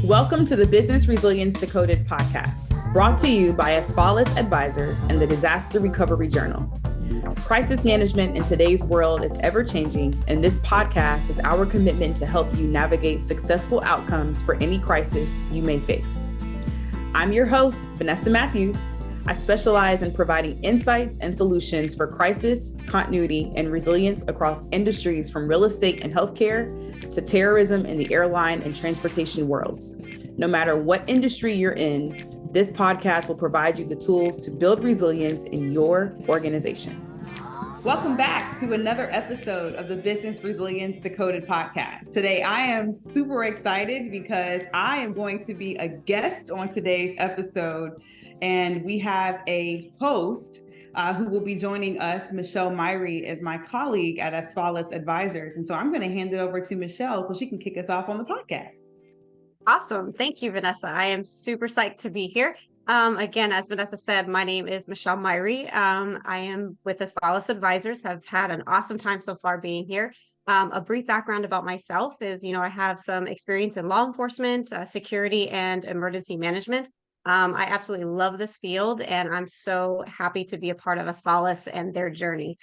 Welcome to the Business Resilience Decoded podcast, brought to you by Asfalis Advisors and the Disaster Recovery Journal. Crisis management in today's world is ever-changing, and this podcast is our commitment to help you navigate successful outcomes for any crisis you may face. I'm your host, Vanessa Mathews. I specialize in providing insights and solutions for crisis, continuity, and resilience across industries from real estate and healthcare to terrorism in the airline and transportation worlds. No matter what industry you're in, this podcast will provide you the tools to build resilience in your organization. Welcome back to another episode of the Business Resilience Decoded podcast. Today, I am super excited because I am going to be a guest on today's episode. And we have a host who will be joining us. Michelle Myrie is my colleague at Asfalis Advisors. And so I'm going to hand it over to Michelle so she can kick us off on the podcast. Awesome. Thank you, Vanessa. I am super psyched to be here. Again, as Vanessa said, my name is Michelle Myrie. I am with Asfalis Advisors. Have had an awesome time so far being here. A brief background about myself is, I have some experience in law enforcement, security, and emergency management. I absolutely love this field, and I'm so happy to be a part of Asfalis and their journey.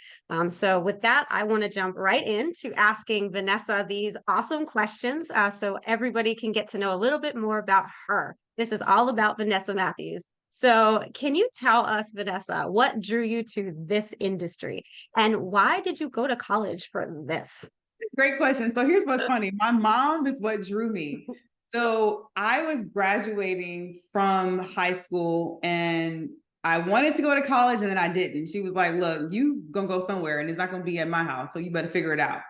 So with that, I want to jump right into asking Vanessa these awesome questions so everybody can get to know a little bit more about her. This is all about Vanessa Mathews. So can you tell us, Vanessa, what drew you to this industry, and why did you go to college for this? Great question. So here's what's funny. My mom is what drew me. So I was graduating from high school and I wanted to go to college and then I didn't. She was like, look, you gonna go somewhere and it's not gonna be at my house. So you better figure it out.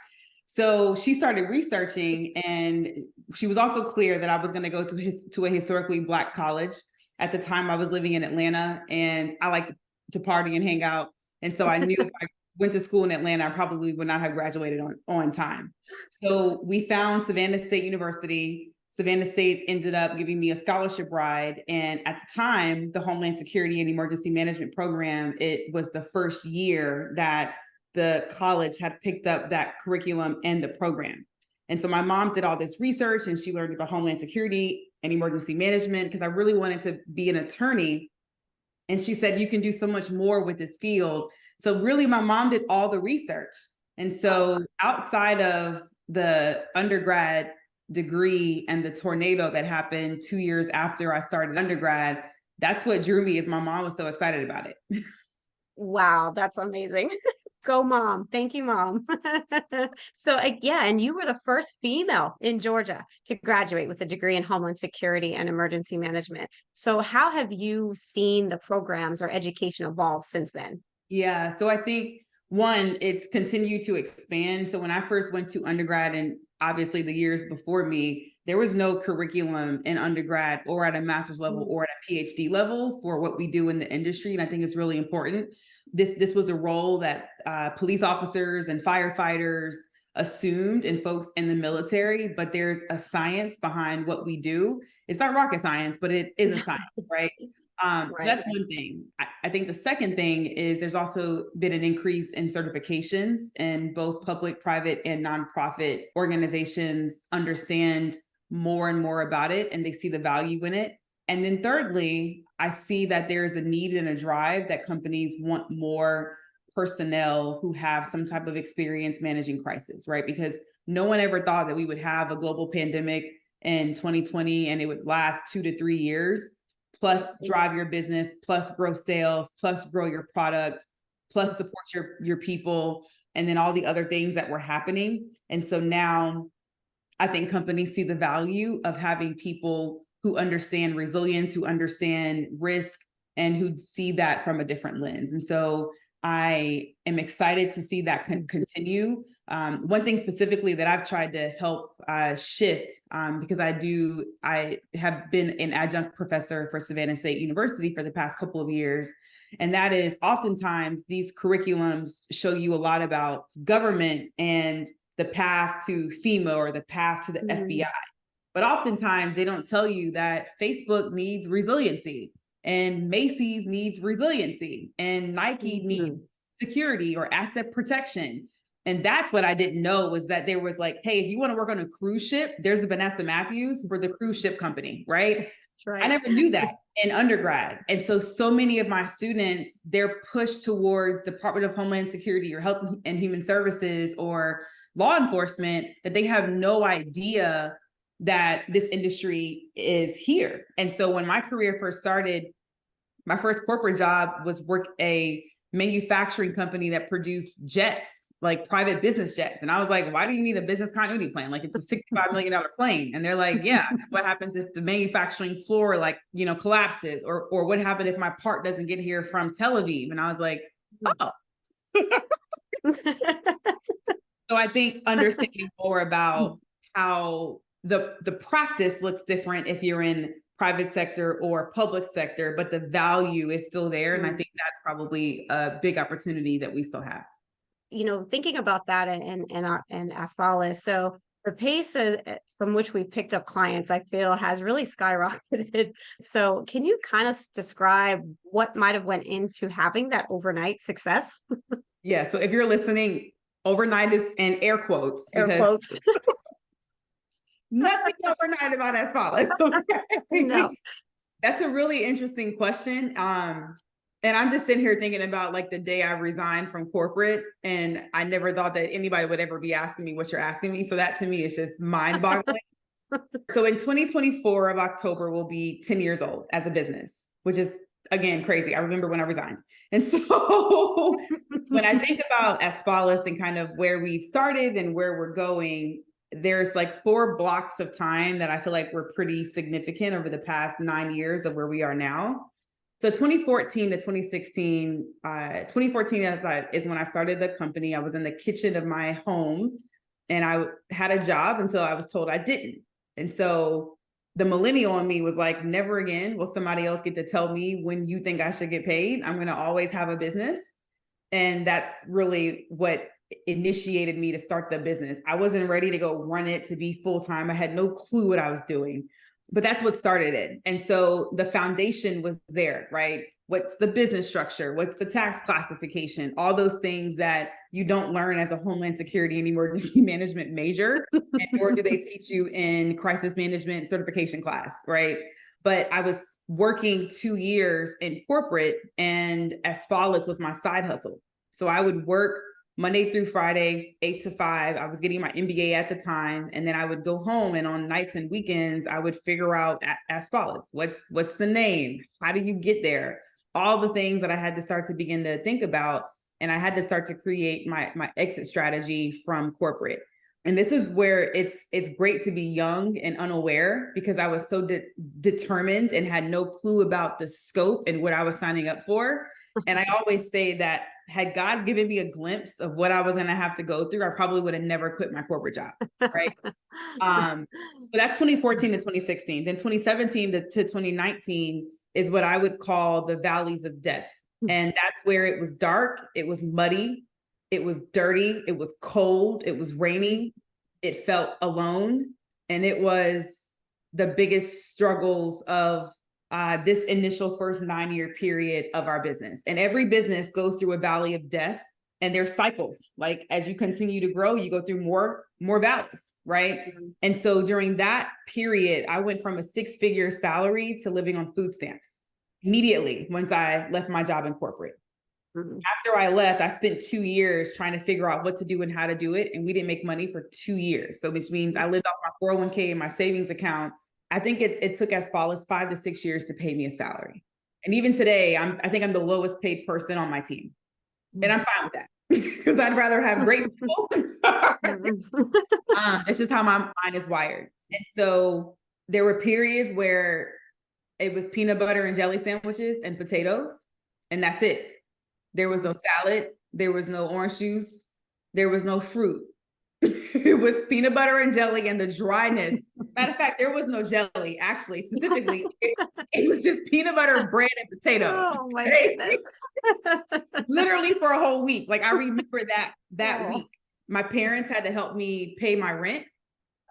So she started researching, and she was also clear that I was gonna go to a historically Black college. At the time I was living in Atlanta and I like to party and hang out. And so I knew if I went to school in Atlanta, I probably would not have graduated on time. So we found Savannah State University. Savannah State ended up giving me a scholarship ride. And at the time, the Homeland Security and Emergency Management program, it was the first year that the college had picked up that curriculum and the program. And so my mom did all this research and she learned about Homeland Security and Emergency Management because I really wanted to be an attorney. And she said, you can do so much more with this field. So really, my mom did all the research. And so outside of the undergrad degree and the tornado that happened 2 years after I started undergrad, that's what drew me, is my mom was so excited about it. Wow, that's amazing. Go mom. Thank you, mom. So yeah, and you were the first female in Georgia to graduate with a degree in Homeland Security and Emergency Management. So how have you seen the programs or education evolve since then? Yeah, so I think one, it's continued to expand. So when I first went to undergrad, and obviously the years before me, there was no curriculum in undergrad or at a master's level or at a PhD level for what we do in the industry. And I think it's really important. This was a role that police officers and firefighters assumed, and folks in the military, but there's a science behind what we do. It's not rocket science, but it is a science, right? So that's one thing. I think the second thing is there's also been an increase in certifications, and both public, private, and nonprofit organizations understand more and more about it, and they see the value in it. And then thirdly, I see that there's a need and a drive that companies want more personnel who have some type of experience managing crisis, right? Because no one ever thought that we would have a global pandemic in 2020 and it would last 2 to 3 years. Plus drive your business, plus grow sales, plus grow your product, plus support your people, and then all the other things that were happening. And so now I think companies see the value of having people who understand resilience, who understand risk, and who see that from a different lens. And so I am excited to see that continue. One thing specifically that I've tried to help shift, because I have been an adjunct professor for Savannah State University for the past couple of years. And that is, oftentimes these curriculums show you a lot about government and the path to FEMA or the path to the FBI. But oftentimes they don't tell you that Facebook needs resiliency, and Macy's needs resiliency, and Nike needs security or asset protection. And that's what I didn't know, was that there was like, hey, if you want to work on a cruise ship, there's a Vanessa Mathews for the cruise ship company, right? That's right. I never knew that in undergrad. And so many of my students, they're pushed towards Department of Homeland Security or Health and Human Services or law enforcement, that they have no idea that this industry is here. And so when my career first started, my first corporate job was work a manufacturing company that produced jets, like private business jets. And I was like, why do you need a business continuity plan? Like, it's a $65 million plane. And they're like, yeah, that's what happens if the manufacturing floor, like, collapses, or what happened if my part doesn't get here from Tel Aviv. And I was like, oh. So I think understanding more about how the practice looks different if you're in private sector or public sector, but the value is still there. And I think that's probably a big opportunity that we still have. Thinking about that and Asfalis, so the pace from which we picked up clients, I feel, has really skyrocketed. So can you kind of describe what might have went into having that overnight success? Yeah. So if you're listening, overnight is in air quotes. Air quotes. Nothing overnight about Asfalis. No. That's a really interesting question. And I'm just sitting here thinking about like the day I resigned from corporate, and I never thought that anybody would ever be asking me what you're asking me. So that to me is just mind boggling. So in 2024 of October, we'll be 10 years old as a business, which is, again, crazy. I remember when I resigned. And so when I think about Asfalis and kind of where we've started and where we're going, there's like 4 blocks of time that I feel like were pretty significant over the past 9 years of where we are now. So 2014 to 2016, 2014 is when I started the company. I was in the kitchen of my home and I had a job until I was told I didn't. And so the millennial in me was like, never again will somebody else get to tell me when you think I should get paid. I'm going to always have a business. And that's really what initiated me to start the business. I wasn't ready to go run it to be full-time. I had no clue what I was doing, but that's what started it. And so the foundation was there, right? What's the business structure? What's the tax classification? All those things that you don't learn as a Homeland Security and emergency management major, and nor do they teach you in crisis management certification class, right? But I was working 2 years in corporate, and Asfalis was my side hustle. So I would work Monday through Friday, 8 to 5. I was getting my MBA at the time. And then I would go home, and on nights and weekends, I would figure out Asfalis. What's the name? How do you get there? All the things that I had to start to begin to think about. And I had to start to create my exit strategy from corporate. And this is where it's great to be young and unaware, because I was so determined and had no clue about the scope and what I was signing up for. And I always say that had God given me a glimpse of what I was going to have to go through, I probably would have never quit my corporate job. Right. So that's 2014 to 2016. Then 2017 to 2019 is what I would call the valleys of death. And that's where it was dark. It was muddy. It was dirty. It was cold. It was rainy. It felt alone. And it was the biggest struggles of this initial first 9-year period of our business. And every business goes through a valley of death, and there's cycles. Like, as you continue to grow, you go through more valleys, right? Mm-hmm. And so during that period, I went from a 6-figure salary to living on food stamps immediately once I left my job in corporate. Mm-hmm. After I left, I spent 2 years trying to figure out what to do and how to do it. And we didn't make money for 2 years. So which means I lived off my 401k and my savings account. I think it took Asfalis 5 to 6 years to pay me a salary. And even today, I think I'm the lowest paid person on my team. And I'm fine with that, because I'd rather have great people. It's just how my mind is wired. And so there were periods where it was peanut butter and jelly sandwiches and potatoes, and that's it. There was no salad. There was no orange juice. There was no fruit. It was peanut butter and jelly and the dryness. Matter of fact, there was no jelly, actually, specifically. It was just peanut butter, bread, and potatoes. Oh my goodness. Literally for a whole week. Like, I remember that week. My parents had to help me pay my rent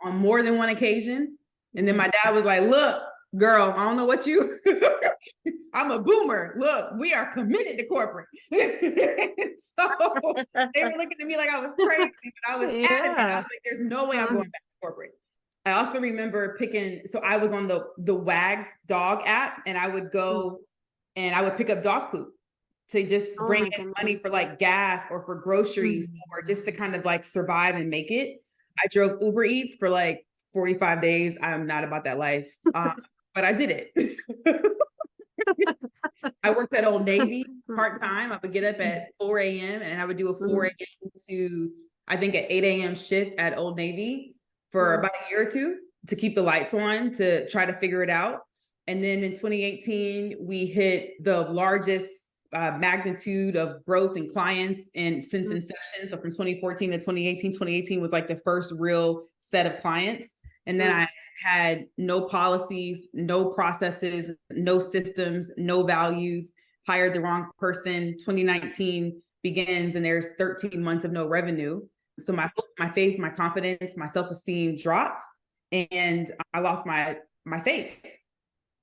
on more than one occasion. And then my dad was like, look, girl, I don't know what you I'm a boomer. Look, we are committed to corporate. So they were looking at me like I was crazy, but I was adamant. I was like, there's no way I'm going back to corporate. I also remember picking, so I was on the Wags dog app, and I would go and I would pick up dog poop to just bring in money for like gas or for groceries or just to kind of like survive and make it. I drove Uber Eats for like 45 days. I'm not about that life, but I did it. I worked at Old Navy part-time. I would get up at 4 a.m. and I would do a 4 a.m. to, I think, an 8 a.m. shift at Old Navy for about a year or two to keep the lights on, to try to figure it out. And then in 2018, we hit the largest magnitude of growth in clients and since inception. So from 2014 to 2018 was like the first real set of clients. And then I had no policies, no processes, no systems, no values, hired the wrong person. 2019 begins and there's 13 months of no revenue. So my hope, my faith, my confidence, my self-esteem dropped, and I lost my faith.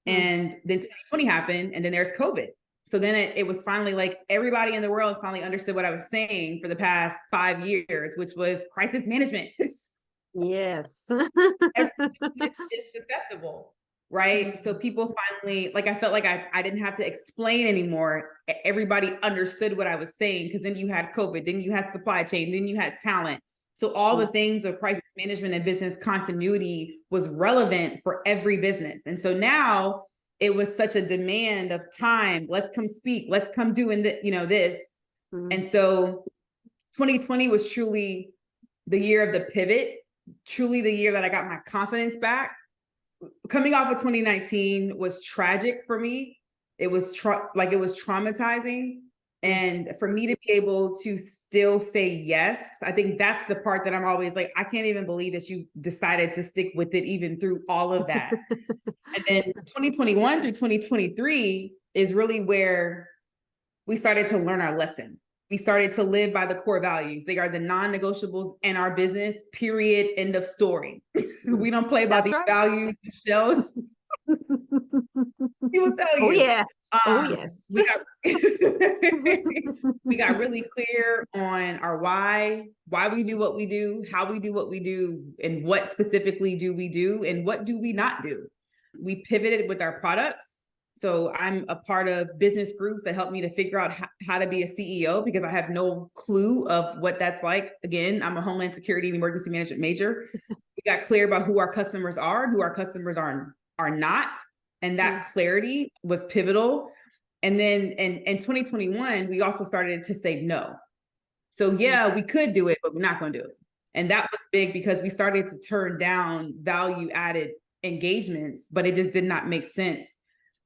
And then 2020 happened, and then there's COVID. So then it was finally like everybody in the world finally understood what I was saying for the past 5 years, which was crisis management. Yes. It's susceptible, right? So people finally, like, I felt like I didn't have to explain anymore. Everybody understood what I was saying, because then you had COVID, then you had supply chain, then you had talent. So all the things of crisis management and business continuity was relevant for every business. And so now it was such a demand of time. Let's come speak. Let's come do this. And so 2020 was truly the year of the pivot, truly the year that I got my confidence back. Coming off of 2019 was tragic for me. It was it was traumatizing. And for me to be able to still say yes, I think that's the part that I'm always like, I can't even believe that you decided to stick with it even through all of that. And then 2021 through 2023 is really where we started to learn our lesson. We started to live by the core values. They are the non-negotiables in our business, period, end of story. We don't play by these values, Michelle. He will tell you. Oh, yeah. Yes. We got really clear on our why we do what we do, how we do what we do, and what specifically do we do, and what do we not do. We pivoted with our products. So I'm a part of business groups that help me to figure out how to be a CEO, because I have no clue of what that's like. Again, I'm a homeland security and emergency management major. We got clear about who our customers are and who our customers are not. And that clarity was pivotal. And then in 2021, we also started to say no. So yeah, we could do it, but we're not going to do it. And that was big, because we started to turn down value added engagements, but it just did not make sense.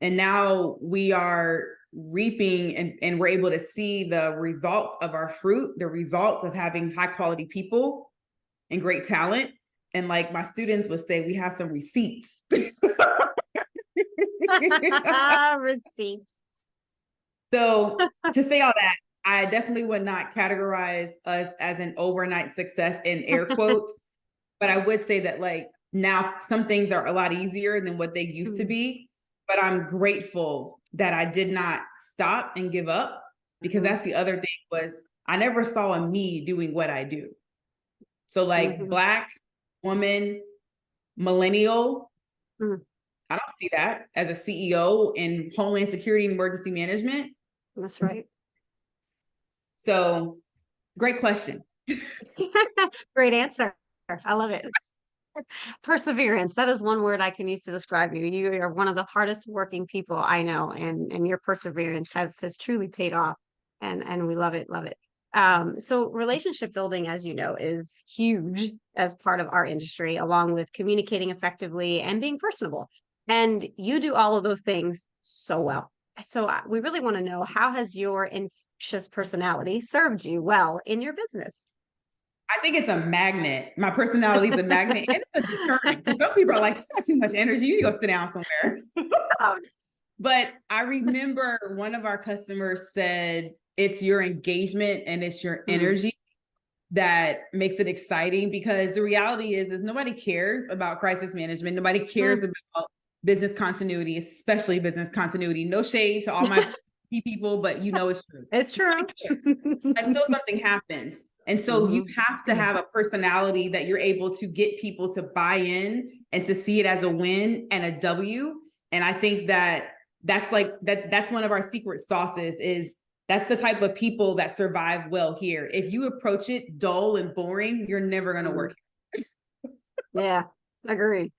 And now we are reaping and we're able to see the results of our fruit, the results of having high quality people and great talent. And like my students would say, we have some receipts. Receipts. So to say all that, I definitely would not categorize us as an overnight success in air quotes, but I would say that like now some things are a lot easier than what they used to be, but I'm grateful that I did not stop and give up, because that's the other thing was I never saw a me doing what I do. So like Black woman, millennial, I don't see that as a CEO in homeland security and emergency management. That's right. So great question. Great answer. I love it. Perseverance. That is one word I can use to describe you. You are one of the hardest working people I know, and your perseverance has truly paid off. And we love it. Love it. So relationship building, as you know, is huge as part of our industry, along with communicating effectively and being personable. And you do all of those things so well. So we really want to know, how has your infectious personality served you well in your business? I think it's a magnet. My personality is a magnet, and it's a deterrent. Because some people are like, she got too much energy. You need to go sit down somewhere. But I remember one of our customers said, it's your engagement and it's your energy that makes it exciting, because the reality is nobody cares about crisis management. Nobody cares about business continuity, especially business continuity. No shade to all my people, but you know it's true. It's true. Until something happens. And so you have to have a personality that you're able to get people to buy in and to see it as a win and a W. And I think that's one of our secret sauces is that's the type of people that survive well here. If you approach it dull and boring, you're never going to work. Yeah, agreed.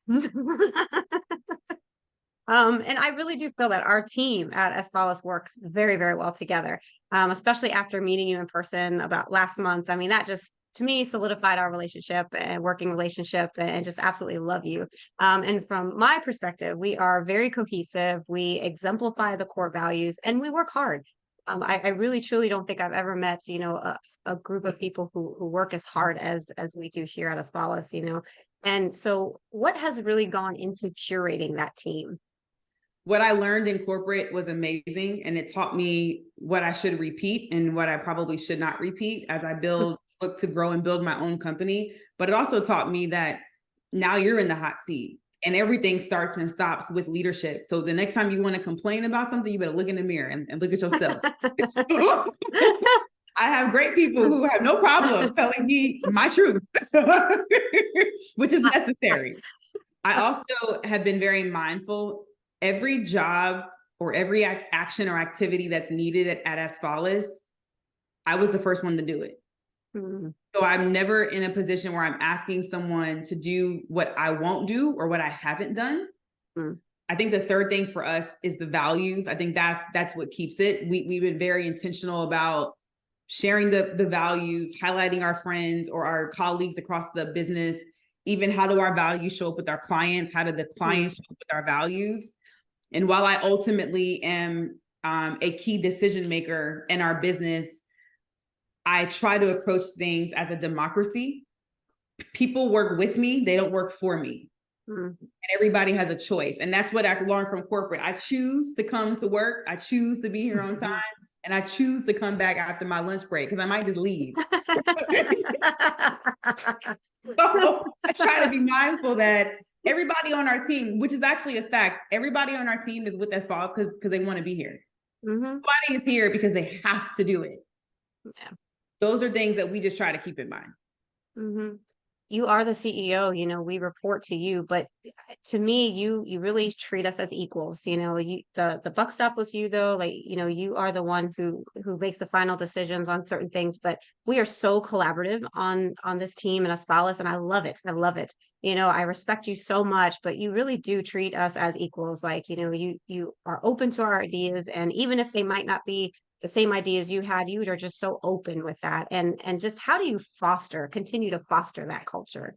And I really do feel that our team at Asfalis works very, very well together, especially after meeting you in person about last month. I mean, that just, to me, solidified our relationship and working relationship and just absolutely love you. And from my perspective, we are very cohesive. We exemplify the core values and we work hard. I really, truly don't think I've ever met, a group of people who work as hard as we do here at Asfalis, And so what has really gone into curating that team? What I learned in corporate was amazing, and it taught me what I should repeat and what I probably should not repeat as I look to grow and build my own company. But it also taught me that now you're in the hot seat and everything starts and stops with leadership. So the next time you want to complain about something, you better look in the mirror and look at yourself. I have great people who have no problem telling me my truth, which is necessary. I also have been very mindful. Every job or every action or activity that's needed at Asfalis, I was the first one to do it. Mm-hmm. So I'm never in a position where I'm asking someone to do what I won't do or what I haven't done. Mm-hmm. I think the third thing for us is the values. I think that's what keeps it. We've been very intentional about sharing the values, highlighting our friends or our colleagues across the business. Even how do our values show up with our clients? How do the clients show up with our values? And while I ultimately am a key decision maker in our business, I try to approach things as a democracy. People work with me, they don't work for me. Mm-hmm. And everybody has a choice. And that's what I learned from corporate. I choose to come to work. I choose to be here on time. And I choose to come back after my lunch break because I might just leave. So I try to be mindful that everybody on our team, which is actually a fact, everybody on our team is with Asfalis because they want to be here. Mm-hmm. Nobody is here because they have to do it. Yeah. Those are things that we just try to keep in mind. Mm-hmm. You are the CEO, we report to you, but to me, you really treat us as equals. The buck stop with you though, you are the one who makes the final decisions on certain things, but we are so collaborative on this team and Asfalis, and I love it. I love it. I respect you so much, but you really do treat us as equals. You are open to our ideas, and even if they might not be the same ideas you had, you are just so open with that. And just how do you continue to foster that culture?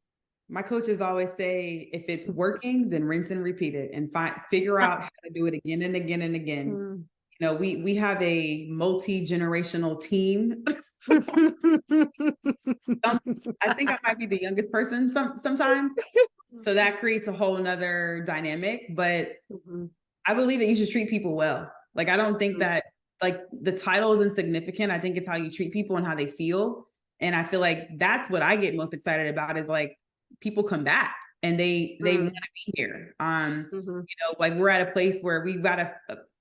My coaches always say, if it's working, then rinse and repeat it and figure out how to do it again and again and again. We have a multi-generational team. I think I might be the youngest person sometimes. So that creates a whole nother dynamic, but I believe that you should treat people well. I don't think that the title is insignificant. I think it's how you treat people and how they feel. And I feel like that's what I get most excited about is people come back and they want to be here. We're at a place where we've got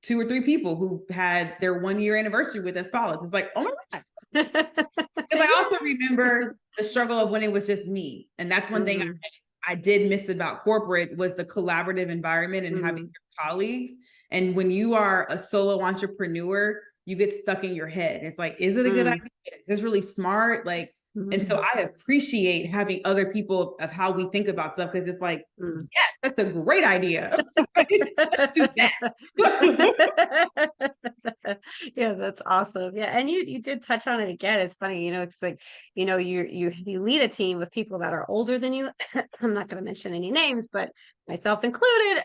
2 or 3 people who had their 1-year anniversary with Asfalis. It's like, oh my God. Because I also remember the struggle of when it was just me. And that's one thing I did miss about corporate was the collaborative environment and having your colleagues. And when you are a solo entrepreneur, you get stuck in your head. It's like, is it a good idea? Is this really smart? And so I appreciate having other people of how we think about stuff because it's like, yes, that's a great idea. Let's do that. Yeah, that's awesome. Yeah, and you did touch on it again. It's funny, it's like, you lead a team with people that are older than you. I'm not going to mention any names, but myself included.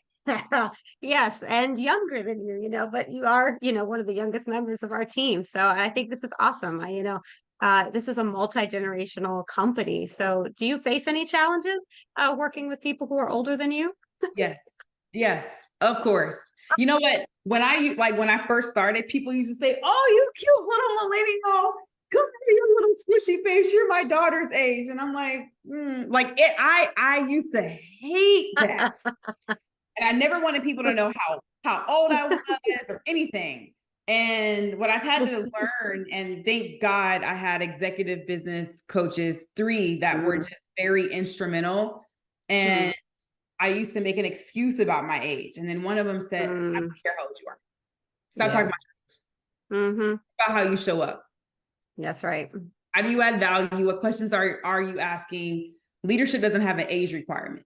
Yes, and younger than you, but you are, one of the youngest members of our team. So I think this is awesome. This is a multi-generational company. So do you face any challenges working with people who are older than you? Yes, of course. You know what? When I first started, people used to say, "Oh, you cute little millennial. Come here, you little squishy face. You're my daughter's age." And I'm like, I used to hate that. And I never wanted people to know how old I was or anything. And what I've had to learn, and thank God I had executive business coaches, 3 that were just very instrumental. And I used to make an excuse about my age. And then one of them said, I don't care how old you are. Stop talking about your age. About how you show up. That's right. How do you add value? What questions are you asking? Leadership doesn't have an age requirement.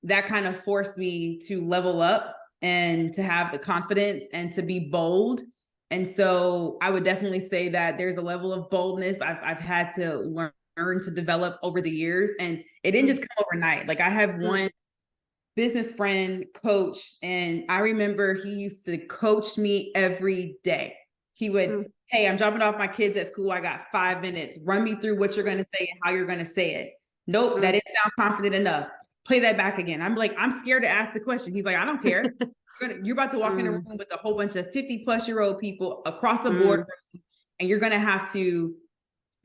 That kind of forced me to level up and to have the confidence and to be bold. And so I would definitely say that there's a level of boldness I've had to learn to develop over the years. And it didn't just come overnight. Like I have one business friend coach, and I remember he used to coach me every day. He would, hey, I'm dropping off my kids at school. I got 5 minutes. Run me through what you're going to say and how you're going to say it. Nope, that didn't sound confident enough. Play that back again. I'm like, I'm scared to ask the question. He's like, I don't care. You're about to walk in a room with a whole bunch of 50-plus-year-old people across the board, and you're going to have to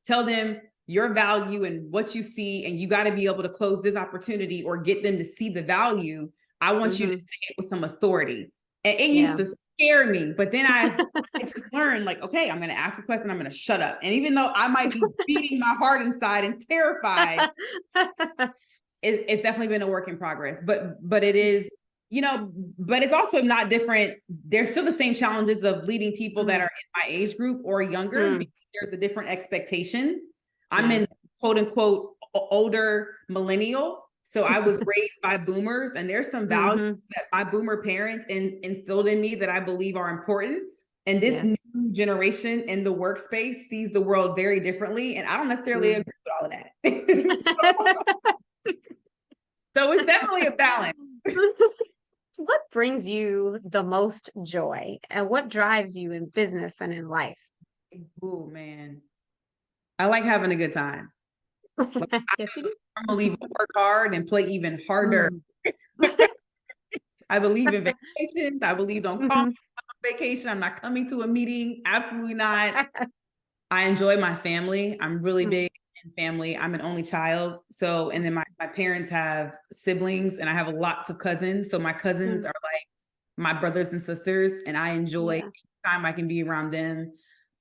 tell them your value and what you see, and you got to be able to close this opportunity or get them to see the value. I want you to say it with some authority. And it used to scare me, but then I just learned, like, okay, I'm going to ask a question. I'm going to shut up. And even though I might be beating my heart inside and terrified, it's definitely been a work in progress, but it is, but it's also not different. There's still the same challenges of leading people that are in my age group or younger, because there's a different expectation. I'm in quote unquote older millennial. So I was raised by boomers, and there's some values that my boomer parents instilled in me that I believe are important. And this new generation in the workspace sees the world very differently. And I don't necessarily agree with all of that. So it's definitely a balance. What brings you the most joy, and what drives you in business and in life? Oh man, I like having a good time. Like, Yes, you do. I believe in work hard and play even harder. I believe in vacations. I believe don't call me on vacation. I'm not coming to a meeting. Absolutely not. I enjoy my family. I'm really big in family. I'm an only child. So, and then my parents have siblings, and I have lots of cousins. So my cousins are like my brothers and sisters, and I enjoy any time I can be around them.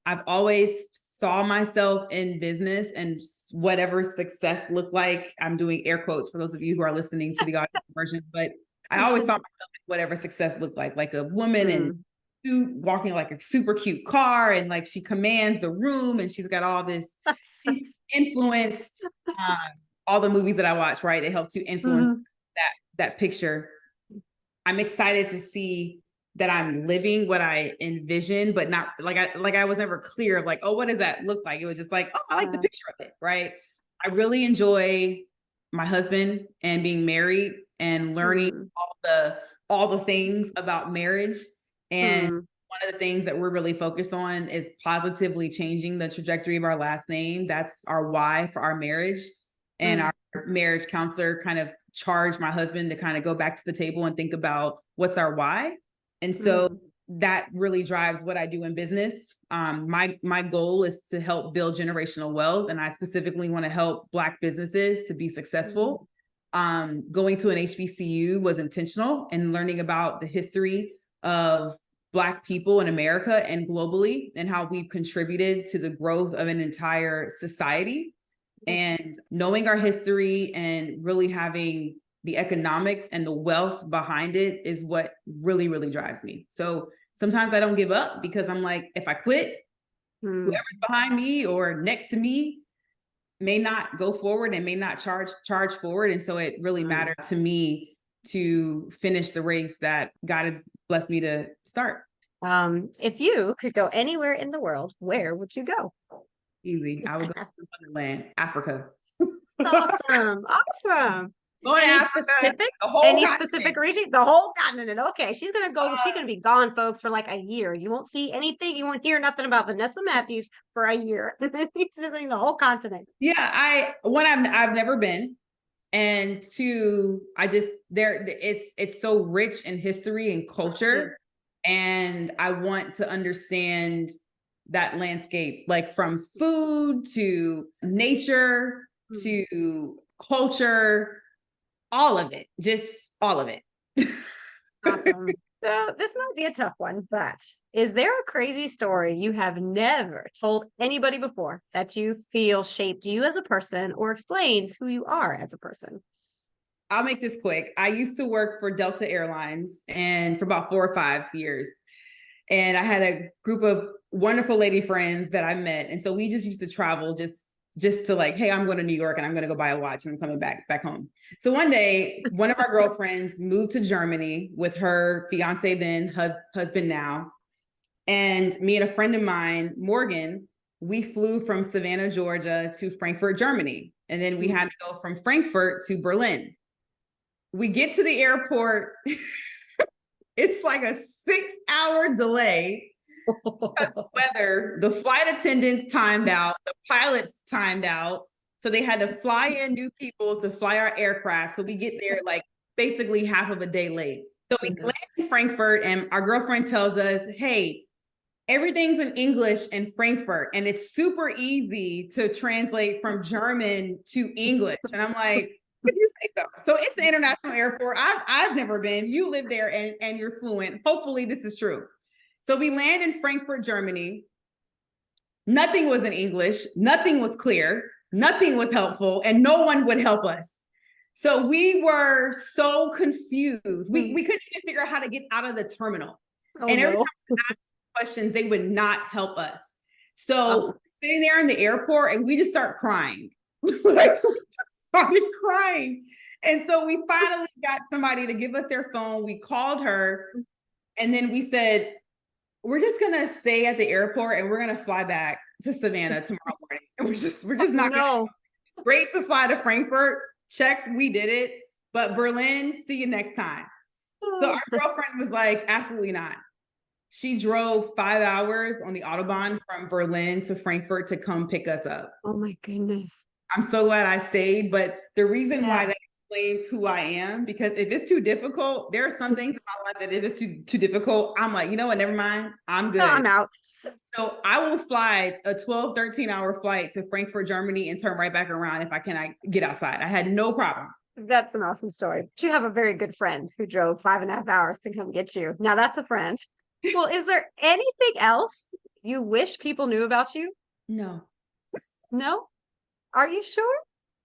I've always saw myself in business, and whatever success looked like, I'm doing air quotes for those of you who are listening to the audio version, but I always saw myself in whatever success looked like a woman in suit walking like a super cute car, and like she commands the room, and she's got all this influence. All the movies that I watch, right, they help to influence that picture. I'm excited to see that I'm living what I envisioned, but not like I was never clear of like, oh, what does that look like? It was just like, oh, I like the picture of it, right? I really enjoy my husband and being married and learning all the things about marriage. And one of the things that we're really focused on is positively changing the trajectory of our last name. That's our why for our marriage. And our marriage counselor kind of charged my husband to kind of go back to the table and think about what's our why. And so that really drives what I do in business. My goal is to help build generational wealth. And I specifically want to help Black businesses to be successful. Going to an HBCU was intentional, and learning about the history of Black people in America and globally, and how we've contributed to the growth of an entire society. And knowing our history and really having the economics and the wealth behind it is what really, really drives me. So sometimes I don't give up, because I'm like, if I quit, whoever's behind me or next to me may not go forward and may not charge forward. And so it really mattered to me to finish the race that God has blessed me to start. If you could go anywhere in the world, where would you go? Easy. I would go to Wonderland, Africa. Awesome. Awesome. Going to Any Africa, specific, the whole any continent. specific region? The whole continent. Okay. She's going to go, she's going to be gone, folks, for like a year. You won't see anything. You won't hear nothing about Vanessa Mathews for a year. She's visiting the whole continent. Yeah. I've never been. And 2, it's so rich in history and culture. And I want to understand that landscape, like from food to nature to culture, all of it, just all of it. Awesome. So this might be a tough one, but is there a crazy story you have never told anybody before that you feel shaped you as a person or explains who you are as a person? I'll make this quick. I used to work for Delta Airlines and for about 4 or 5 years. And I had a group of wonderful lady friends that I met. And so we just used to travel just to like, hey, I'm going to New York and I'm going to go buy a watch and I'm coming back home. So one day, one of our girlfriends moved to Germany with her fiance, then husband now. And me and a friend of mine, Morgan, we flew from Savannah, Georgia to Frankfurt, Germany. And then we had to go from Frankfurt to Berlin. We get to the airport. It's like a 6-hour delay because of weather. The flight attendants timed out. The pilots timed out. So they had to fly in new people to fly our aircraft. So we get there like basically half of a day late. So we land in Frankfurt and our girlfriend tells us, hey, everything's in English in Frankfurt. And it's super easy to translate from German to English. And I'm like, what do you say so? So it's the international airport. I've never been. You live there and you're fluent. Hopefully this is true. So we land in Frankfurt, Germany. Nothing was in English. Nothing was clear. Nothing was helpful. And no one would help us. So we were so confused. We couldn't even figure out how to get out of the terminal. And every time we asked questions, they would not help us. So sitting there in the airport and we just start crying. Like, started crying. And so we finally got somebody to give us their phone. We called her and then we said, we're just going to stay at the airport and we're going to fly back to Savannah tomorrow morning. And we're just not going to. It's great to fly to Frankfurt. Check, we did it. But Berlin, see you next time. So our girlfriend was like, absolutely not. She drove 5 hours on the Autobahn from Berlin to Frankfurt to come pick us up. Oh my goodness. I'm so glad I stayed, but the reason why that explains who I am, because if it's too difficult, there are some things in my life that if it's too difficult, I'm like, you know what, never mind, I'm good. No, I'm out. So I will fly a 12, 13-hour flight to Frankfurt, Germany and turn right back around if I can get outside. I had no problem. That's an awesome story. But you have a very good friend who drove 5.5 hours to come get you. Now that's a friend. Well, is there anything else you wish people knew about you? No. No? Are you sure?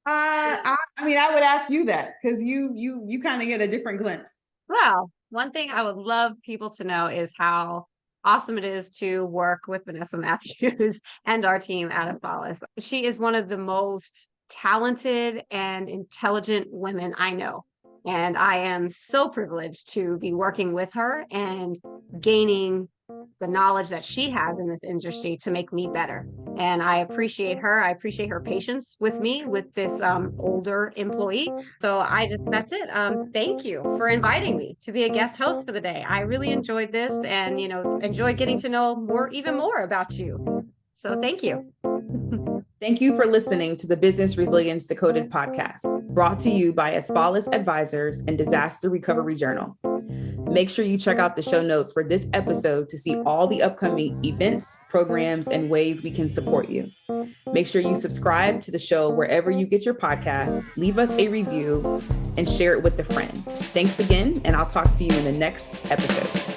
I mean, I would ask you that because you kind of get a different glimpse. Well, one thing I would love people to know is how awesome it is to work with Vanessa Mathews and our team at Asfalis. She is one of the most talented and intelligent women I know. And I am so privileged to be working with her and gaining the knowledge that she has in this industry to make me better. And I appreciate her. I appreciate her patience with me, with this older employee. So that's it. Thank you for inviting me to be a guest host for the day. I really enjoyed this and, enjoyed getting to know even more about you. So thank you. Thank you for listening to the Business Resilience Decoded podcast, brought to you by Asfalis Advisors and Disaster Recovery Journal. Make sure you check out the show notes for this episode to see all the upcoming events, programs, and ways we can support you. Make sure you subscribe to the show wherever you get your podcasts, leave us a review, and share it with a friend. Thanks again, and I'll talk to you in the next episode.